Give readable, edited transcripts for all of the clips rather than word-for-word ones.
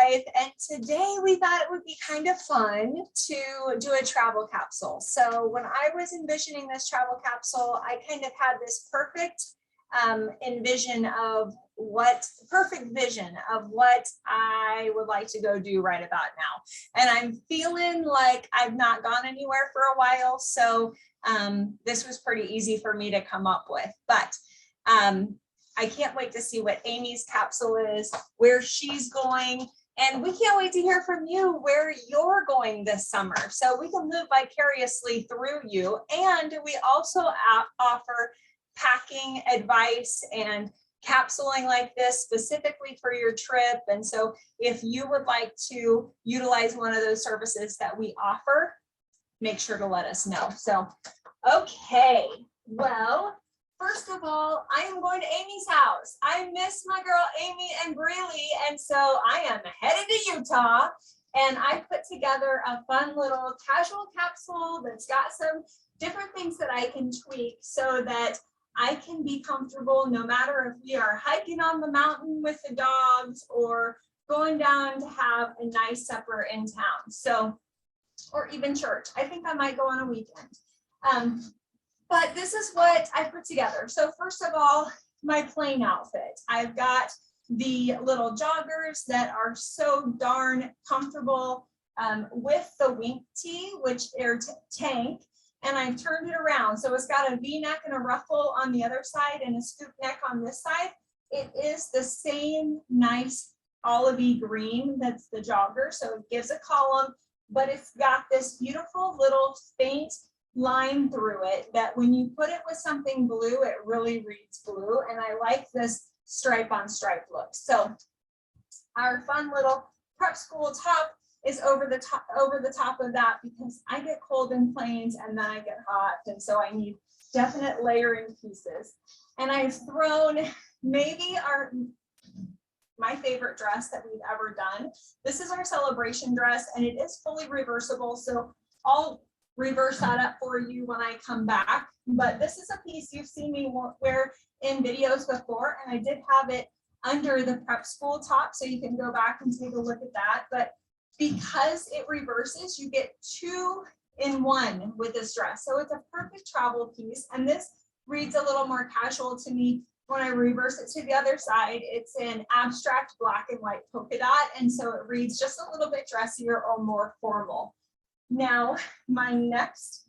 life, and today we thought it would be kind of fun to do a travel capsule. So when I was envisioning this travel capsule, I kind of had this perfect vision of what I would like to go do right about now. And I'm feeling like I've not gone anywhere for a while, so this was pretty easy for me to come up with. But I can't wait to see what Amy's capsule is, where she's going, and we can't wait to hear from you where you're going this summer, so we can live vicariously through you. And we also offer packing advice and capsuling like this specifically for your trip. And so if you would like to utilize one of those services that we offer, make sure to let us know. So, okay, well, first of all, I am going to Amy's house. I miss my girl Amy and Breely, and so I am headed to Utah, and I put together a fun little casual capsule that's got some different things that I can tweak so that I can be comfortable no matter if we are hiking on the mountain with the dogs or going down to have a nice supper in town. So, or even church. I think I might go on a weekend. But this is what I put together. So first of all, my plain outfit. I've got the little joggers that are so darn comfortable with the wink tee, which are tank, and I've turned it around. So it's got a V-neck and a ruffle on the other side and a scoop neck on this side. It is the same nice olivey green that's the jogger, so it gives a column, but it's got this beautiful little faint line through it that when you put it with something blue, it really reads blue. And I like this stripe on stripe look. So our fun little prep school top is over the top of that, because I get cold in planes and then I get hot, and so I need definite layering pieces. And I've thrown maybe my favorite dress that we've ever done. This is our celebration dress, and it is fully reversible, so I'll reverse that up for you when I come back. But this is a piece you've seen me wear in videos before, and I did have it under the prep school top, so you can go back and take a look at that. But because it reverses, you get 2 in 1 with this dress. So it's a perfect travel piece, and this reads a little more casual to me. When I reverse it to the other side, it's in abstract black and white polka dot, and so it reads just a little bit dressier or more formal. Now, my next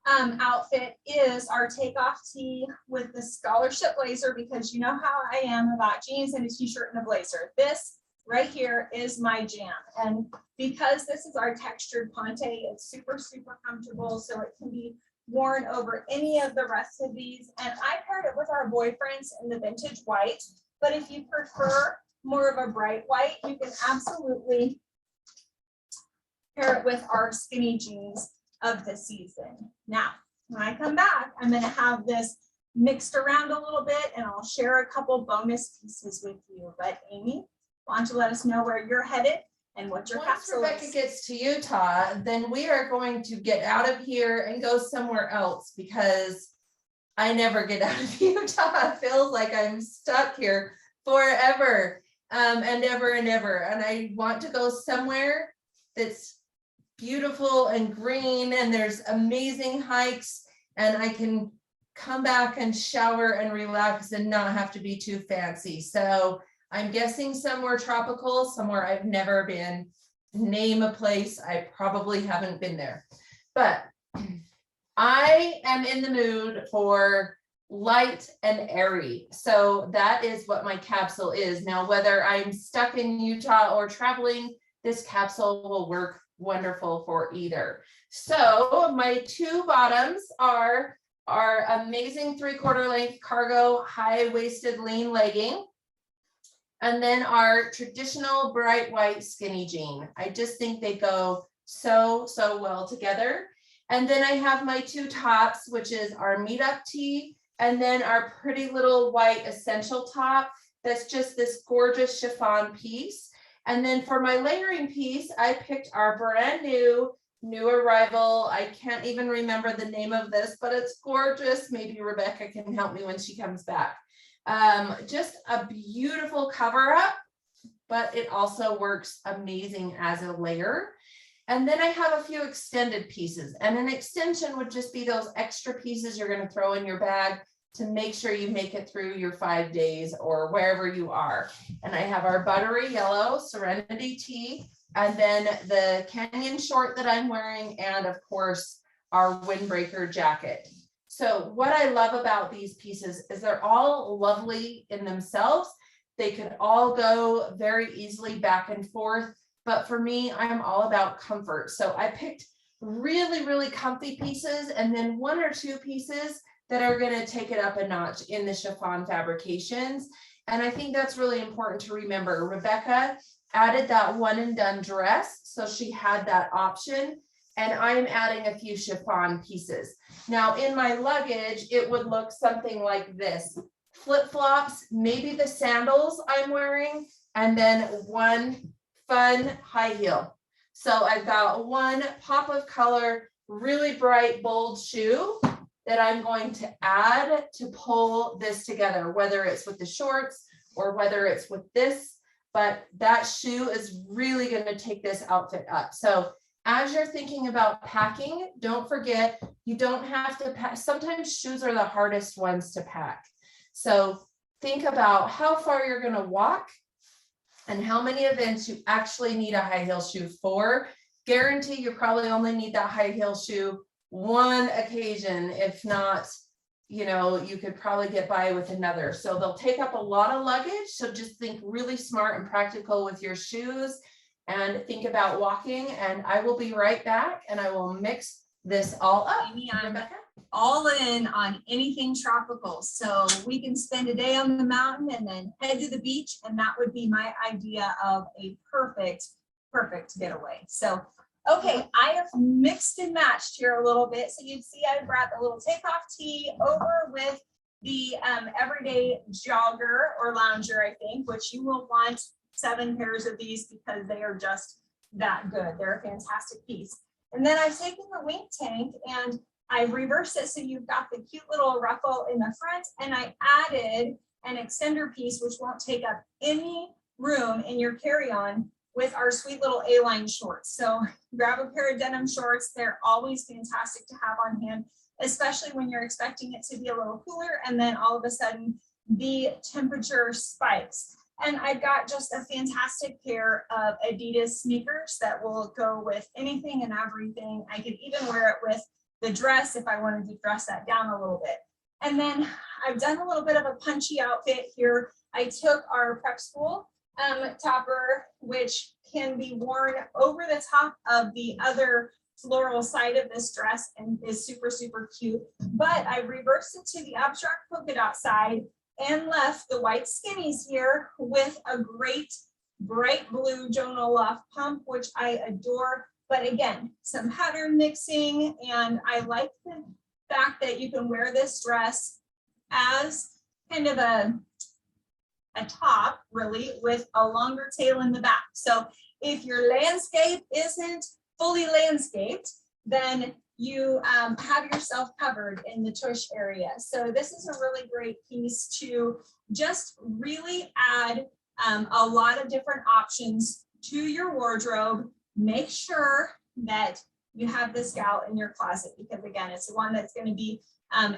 outfit is our takeoff tee with the scholarship blazer, because you know how I am about jeans and a t-shirt and a blazer. This right here is my jam. And because this is our textured ponte, it's super, super comfortable, so it can be worn over any of the rest of these. And I paired it with our boyfriends in the vintage white, but if you prefer more of a bright white, you can absolutely pair it with our skinny jeans of the season. Now, when I come back, I'm going to have this mixed around a little bit, and I'll share a couple bonus pieces with you. But Amy, why don't you let us know where you're headed and what your capsule is? Once Rebecca gets to Utah, then we are going to get out of here and go somewhere else, because I never get out of Utah. It feels like I'm stuck here forever and ever and ever. And I want to go somewhere that's beautiful and green, and there's amazing hikes, and I can come back and shower and relax and not have to be too fancy. So I'm guessing somewhere tropical, somewhere I've never been. Name a place, I probably haven't been there. But I am in the mood for light and airy. So that is what my capsule is. Now, whether I'm stuck in Utah or traveling, this capsule will work wonderful for either. So my 2 bottoms are our amazing 3/4 length cargo high-waisted lean legging, and then our traditional bright white skinny jean. I just think they go so well together. And then I have my 2 tops, which is our meetup tee, and then our pretty little white essential top that's just this gorgeous chiffon piece. And then for my layering piece, I picked our brand new arrival. I can't even remember the name of this, but it's gorgeous. Maybe Rebecca can help me when she comes back. Just a beautiful cover up but it also works amazing as a layer. And then I have a few extended pieces, and an extension would just be those extra pieces you're going to throw in your bag to make sure you make it through your 5 days or wherever you are. And I have our buttery yellow Serenity tee, and then the Canyon short that I'm wearing, and of course our windbreaker jacket. So what I love about these pieces is they're all lovely in themselves. They could all go very easily back and forth, but for me, I'm all about comfort. So I picked really, really comfy pieces, and then 1 or 2 pieces that are going to take it up a notch in the chiffon fabrications. And I think that's really important to remember. Rebecca added that one and done dress, so she had that option, and I'm adding a few chiffon pieces. Now in my luggage, it would look something like this: flip-flops, maybe the sandals I'm wearing, and then 1 fun high heel. So I've got 1 pop of color, really bright, bold shoe that I'm going to add to pull this together, whether it's with the shorts or whether it's with this, but that shoe is really going to take this outfit up. So as you're thinking about packing, don't forget, you don't have to pack. Sometimes shoes are the hardest ones to pack. So think about how far you're going to walk and how many events you actually need a high heel shoe for. Guarantee you probably only need that high heel shoe 1 occasion. If not, you know, you could probably get by with another. So they'll take up a lot of luggage. So just think really smart and practical with your shoes, and think about walking. And I will be right back, and I will mix this all up. Amy, I'm all in on anything tropical. So we can spend a day on the mountain and then head to the beach. And that would be my idea of a perfect getaway. So, okay, I have mixed and matched here a little bit. So you see I brought the little takeoff tee over with the everyday jogger or lounger, I think, which you will want 7 pairs of these because they are just that good. They're a fantastic piece. And then I've taken the wing tank and I've reversed it so you've got the cute little ruffle in the front, and I added an extender piece which won't take up any room in your carry-on with our sweet little A-line shorts. So grab a pair of denim shorts. They're always fantastic to have on hand, especially when you're expecting it to be a little cooler and then all of a sudden the temperature spikes. And I've got just a fantastic pair of Adidas sneakers that will go with anything and everything. I could even wear it with the dress if I wanted to dress that down a little bit. And then I've done a little bit of a punchy outfit here. I took our prep school topper, which can be worn over the top of the other floral side of this dress and is super, super cute. But I reversed it to the abstract polka dot side and left the white skinnies here with a great bright blue Jonah Luff pump, which I adore. But again, some pattern mixing, and I like the fact that you can wear this dress as kind of a top, really, with a longer tail in the back. So if your landscape isn't fully landscaped, then you have yourself covered in the tush area. So this is a really great piece to just really add a lot of different options to your wardrobe. Make sure that you have this gal in your closet, because again, it's the one that's going to be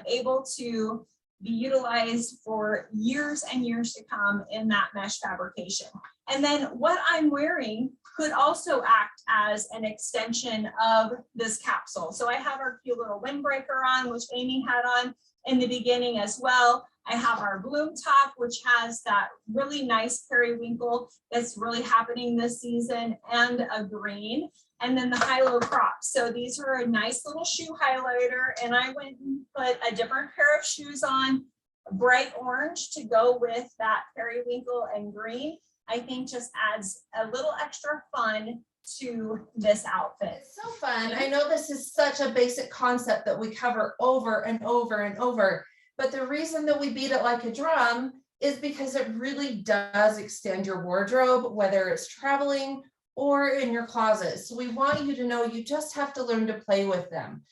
able to be utilized for years and years to come in that mesh fabrication. And then what I'm wearing could also act as an extension of this capsule. So I have our cute little windbreaker on, which Amy had on in the beginning as well. I have our bloom top, which has that really nice periwinkle that's really happening this season, and a green, and then the high-low crop. So these are a nice little shoe highlighter, and I went and put a different pair of shoes on, bright orange to go with that periwinkle and green. I think just adds a little extra fun to this outfit. It's so fun. I know this is such a basic concept that we cover over and over and over, but the reason that we beat it like a drum is because it really does extend your wardrobe, whether it's traveling or in your closet. So we want you to know you just have to learn to play with them.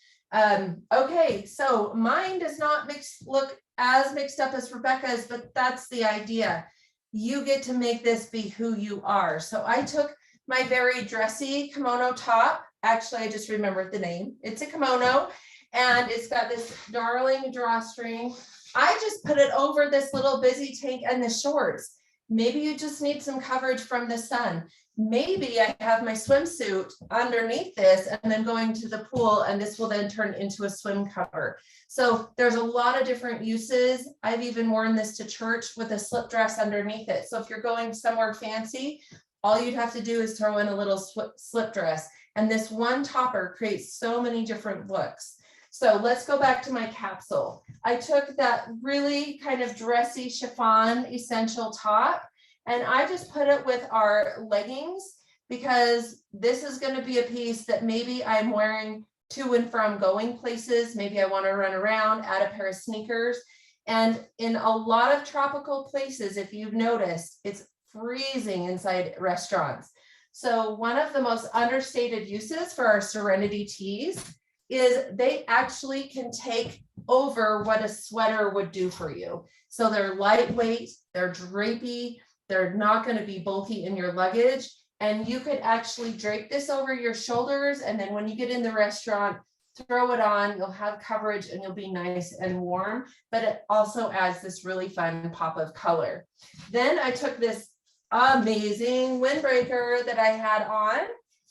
Okay, so mine does not look as mixed up as Rebecca's, but that's the idea. you get to make this be who you are. So I took my very dressy kimono top. Actually, I just remembered the name. It's a kimono, and it's got this darling drawstring. I just put it over this little busy tank and the shorts. Maybe you just need some coverage from the sun. Maybe I have my swimsuit underneath this and then going to the pool, and this will then turn into a swim cover. So there's a lot of different uses. I've even worn this to church with a slip dress underneath it. So if you're going somewhere fancy, all you'd have to do is throw in a little slip dress. And this one topper creates so many different looks. So let's go back to my capsule. I took that really kind of dressy chiffon essential top, and I just put it with our leggings, because this is going to be a piece that maybe I'm wearing to and from going places. Maybe I want to run around, add a pair of sneakers. And in a lot of tropical places, if you've noticed, it's freezing inside restaurants. So one of the most understated uses for our Serenity tees is they actually can take over what a sweater would do for you. So they're lightweight, they're drapey, they're not going to be bulky in your luggage. And you could actually drape this over your shoulders. And then when you get in the restaurant, throw it on, you'll have coverage and you'll be nice and warm, but it also adds this really fun pop of color. Then I took this amazing windbreaker that I had on,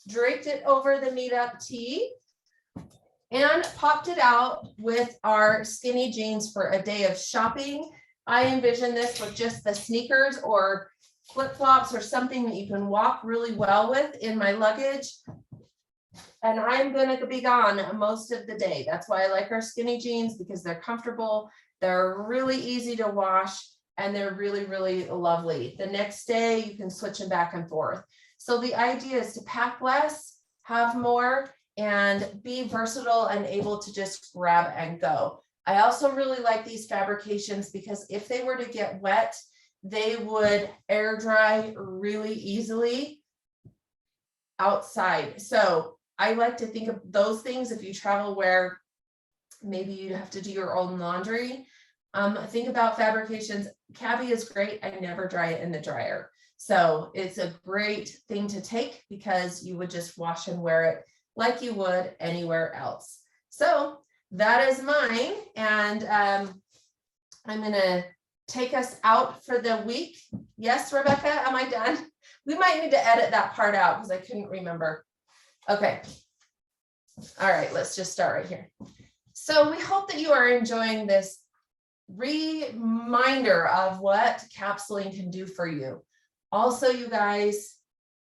draped it over the meetup tee, and popped it out with our skinny jeans for a day of shopping. I envision this with just the sneakers or flip-flops or something that you can walk really well with in my luggage. And I'm going to be gone most of the day. That's why I like our skinny jeans, because they're comfortable, they're really easy to wash, and they're really, really lovely. The next day you can switch them back and forth. So the idea is to pack less, have more, and be versatile and able to just grab and go. I also really like these fabrications because if they were to get wet, they would air dry really easily outside. So I like to think of those things if you travel where maybe you have to do your own laundry. Think about fabrications. Cabbie is great. I never dry it in the dryer. So it's a great thing to take because you would just wash and wear it like you would anywhere else. So that is mine. And I'm going to take us out for the week. Yes, Rebecca, am I done? We might need to edit that part out because I couldn't remember. Okay. All right, let's just start right here. So we hope that you are enjoying this reminder of what capsuling can do for you. Also, you guys,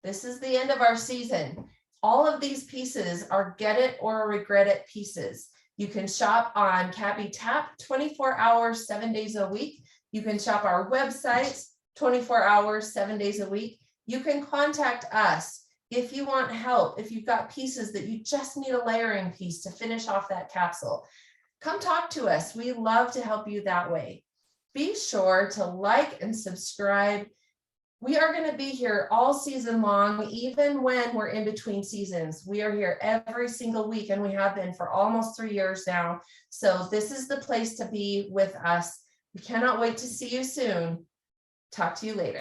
this is the end of our season. All of these pieces are get it or regret it pieces. You can shop on Cabbie Tap 24 hours, 7 days a week. You can shop our website 24 hours, 7 days a week. You can contact us if you want help, if you've got pieces that you just need a layering piece to finish off that capsule. Come talk to us. We love to help you that way. Be sure to like and subscribe. We are going to be here all season long, even when we're in between seasons. We are here every single week, and we have been for almost 3 years now. So this is the place to be with us. We cannot wait to see you soon. Talk to you later.